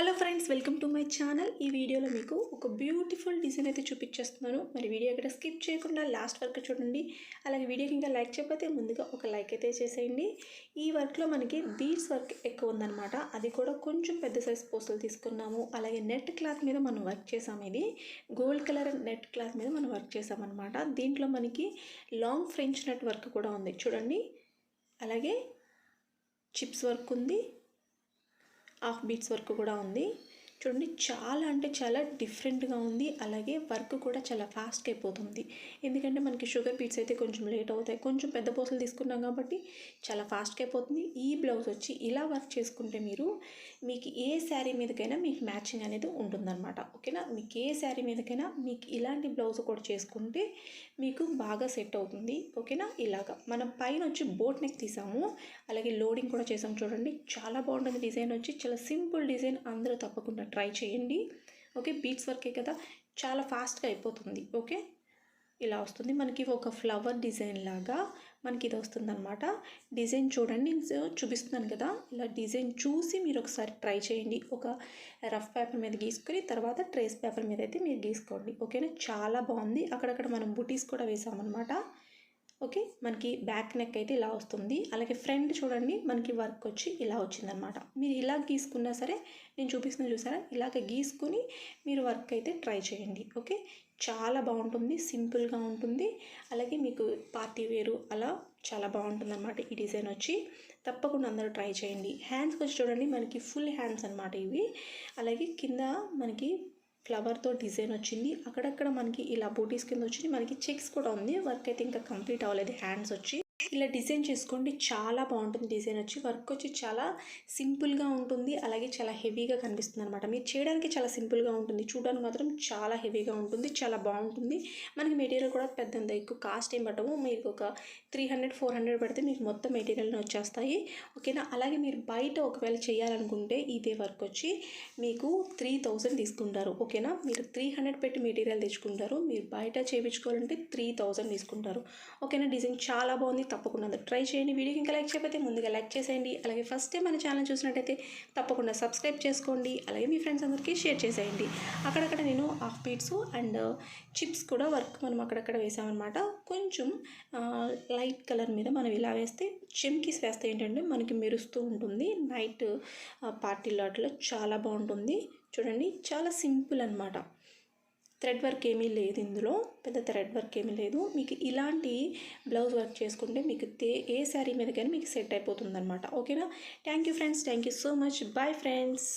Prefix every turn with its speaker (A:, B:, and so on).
A: Hello friends, welcome to my channel. ఈ వీడియోలో మీకు ఒక బ్యూటిఫుల్ డిజైన్ అయితే చూపించేస్తున్నాను. మరి వీడియో ఎక్కడ స్కిప్ చేయకుండా లాస్ట్ వరకు చూడండి. అలాగే వీడియోకి ఇంకా లైక్ చేయకపోతే ముందుగా ఒక లైక్ అయితే చేసేయండి. ఈ వర్క్లో మనకి బీడ్స్ వర్క్ ఎక్కువ ఉందన్నమాట. అది కూడా కొంచెం పెద్ద సైజ్ పూసలు తీసుకున్నాము. అలాగే నెట్ క్లాత్ మీద మనం వర్క్ చేసాము. ఇది గోల్డ్ కలర్ నెట్ క్లాత్ మీద మనం వర్క్ చేసామన్నమాట. దీంట్లో మనకి లాంగ్ ఫ్రెంచ్ నెట్ వర్క్ కూడా ఉంది చూడండి. అలాగే చిప్స్ వర్క్ ఉంది, హాఫ్ బీట్స్ వర్క్ కూడా ఉంది చూడండి. చాలా అంటే చాలా డిఫరెంట్గా ఉంది. అలాగే వర్క్ కూడా చాలా ఫాస్ట్గా అయిపోతుంది. ఎందుకంటే మనకి షుగర్ బీట్స్ అయితే కొంచెం లేట్ అవుతాయి. కొంచెం పెద్ద పూసలు తీసుకున్నాం కాబట్టి చాలా ఫాస్ట్గా అయిపోతుంది. ఈ బ్లౌజ్ వచ్చి ఇలా వర్క్ చేసుకుంటే మీకు ఏ శారీ మీదకైనా మీకు మ్యాచింగ్ అనేది ఉంటుందన్నమాట. ఓకేనా, మీకు ఏ శారీ మీదకైనా మీకు ఇలాంటి బ్లౌజ్ కూడా చేసుకుంటే మీకు బాగా సెట్ అవుతుంది. ఓకేనా, ఇలాగా మనం పైన వచ్చి బోట్ నెక్ తీసాము. అలాగే లోడింగ్ కూడా చేసాము చూడండి. చాలా బాగుంటుంది డిజైన్ వచ్చి. చాలా సింపుల్ డిజైన్, అందరూ తప్పకుండా ట్రై చేయండి. ఓకే, బీట్స్ వర్కే కదా, చాలా ఫాస్ట్గా అయిపోతుంది. ఓకే, ఇలా వస్తుంది మనకి ఒక ఫ్లవర్ డిజైన్ లాగా మనకి ఇది వస్తుందన్నమాట. డిజైన్ చూడండి, చూపిస్తున్నాను కదా. ఇలా డిజైన్ చూసి మీరు ఒకసారి ట్రై చేయండి. ఒక రఫ్ పేపర్ మీద గీసుకొని తర్వాత ట్రేస్ పేపర్ మీద అయితే మీరు గీసుకోండి. ఓకేనా, చాలా బాగుంది. అక్కడక్కడ మనం బుటీస్ కూడా వేసామన్నమాట. ఓకే, మనకి బ్యాక్ నెక్ అయితే ఇలా వస్తుంది. అలాగే ఫ్రంట్ చూడండి, మనకి వర్క్ వచ్చి ఇలా వచ్చిందనమాట. మీరు ఇలా గీసుకున్నా సరే, నేను చూపిస్తున్నా చూసారా, ఇలాగ గీసుకుని మీరు వర్క్ అయితే ట్రై చేయండి. ఓకే, చాలా బాగుంటుంది, సింపుల్గా ఉంటుంది. అలాగే మీకు పార్టీ వేరు అలా చాలా బాగుంటుంది అనమాట. ఈ డిజైన్ వచ్చి తప్పకుండా అందరూ ట్రై చేయండి. హ్యాండ్స్కి వచ్చి చూడండి, మనకి ఫుల్ హ్యాండ్స్ అనమాట ఇవి. అలాగే కింద మనకి ఫ్లవర్తో డిజైన్ వచ్చింది. అక్కడక్కడ మనకి ఇలా బూటీస్ కింద వచ్చింది. మనకి చెక్స్ కూడా ఉంది. వర్క్ అయితే ఇంకా కంప్లీట్ అవ్వలేదు. హ్యాండ్స్ వచ్చి ఇలా డిజైన్ చేసుకోండి, చాలా బాగుంటుంది. డిజైన్ వచ్చి వర్క్ వచ్చి చాలా సింపుల్గా ఉంటుంది. అలాగే చాలా హెవీగా కనిపిస్తుంది అనమాట. మీరు చేయడానికి చాలా సింపుల్గా ఉంటుంది, చూడడానికి మాత్రం చాలా హెవీగా ఉంటుంది, చాలా బాగుంటుంది. మనకి మెటీరియల్ కూడా పెద్దంత ఎక్కువ కాస్ట్ ఏం పట్టము. మీకు ఒక 300-400 పెడితే మీకు మొత్తం మెటీరియల్ని వచ్చేస్తాయి. ఓకేనా, అలాగే మీరు బయట ఒకవేళ చేయాలనుకుంటే ఇదే వర్క్ వచ్చి మీకు 3000 తీసుకుంటారు. ఓకేనా, మీరు 300 పెట్టి మెటీరియల్ తెచ్చుకుంటారు. మీరు బయట చేయించుకోవాలంటే 3000 తీసుకుంటారు. ఓకేనా, డిజైన్ చాలా బాగుంది. తప్పకుండా ట్రై చేయండి. వీడియోకి ఇంకా లైక్ చేయకపోతే ముందుగా లైక్ చేసేయండి. అలాగే ఫస్ట్ టైం మన ఛానల్ చూసినట్టయితే తప్పకుండా సబ్స్క్రైబ్ చేసుకోండి. అలాగే మీ ఫ్రెండ్స్ అందరికీ షేర్ చేసేయండి. అక్కడక్కడ నేను హాఫ్ బీట్స్ అండ్ చిప్స్ కూడా వర్క్ మనం అక్కడక్కడ వేసామన్నమాట. కొంచెం లైట్ కలర్ మీద మనం ఇలా వేస్తే చెమ్కీస్ వేస్తే ఏంటంటే మనకి మెరుస్తూ ఉంటుంది. నైట్ పార్టీలో అట్లా చాలా బాగుంటుంది. చూడండి, చాలా సింపుల్ అనమాట. థ్రెడ్ వర్క్ ఏమీ లేదు ఇందులో, పెద్ద థ్రెడ్ వర్క్ ఏమీ లేదు. మీకు ఇలాంటి బ్లౌజ్ వర్క్ చేసుకుంటే మీకు ఏ శారీ మీదకైనా మీకు సెట్ అయిపోతుంది అనమాట. ఓకేనా, thank you friends, thank you so much. Bye friends.